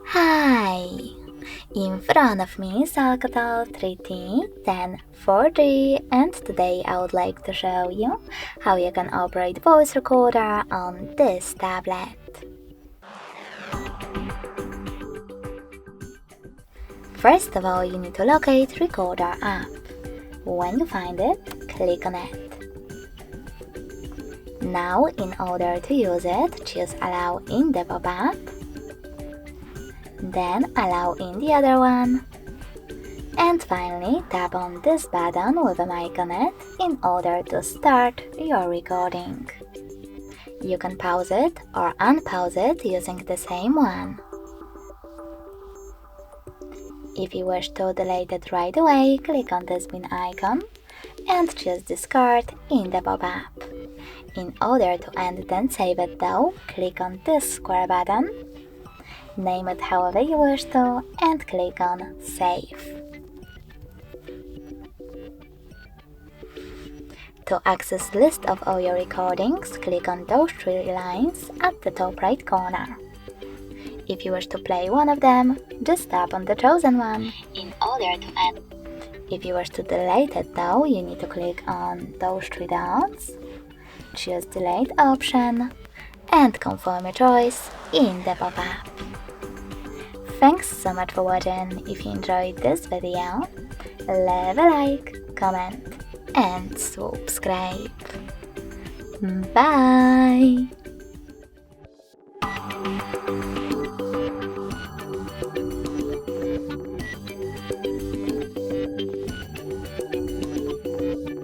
Hi! In front of me is ALCATEL 3T1040, and today I would like to show you how you can operate voice recorder on this tablet. First of all, you need to locate Recorder app. When you find it, click on it. Now, in order to use it, choose Allow in the pop-up, then Allow in the other one, and finally tap on this button with a mic on it in order to start your recording. You can pause it or unpause it using the same one. If you wish to delete it right away, click on this bin icon and choose Discard in the pop-up. In order to end and save it though, click on this square button, name it however you wish to, and click on Save. To access list of all your recordings, click on those three lines at the top right corner. If you wish to play one of them, just tap on the chosen one. In order to end. If you wish to delete it though, you need to click on those three dots, choose Delete option, and confirm your choice in the pop-up. Thanks so much for watching. If you enjoyed this video, leave a like, comment, and subscribe. Bye!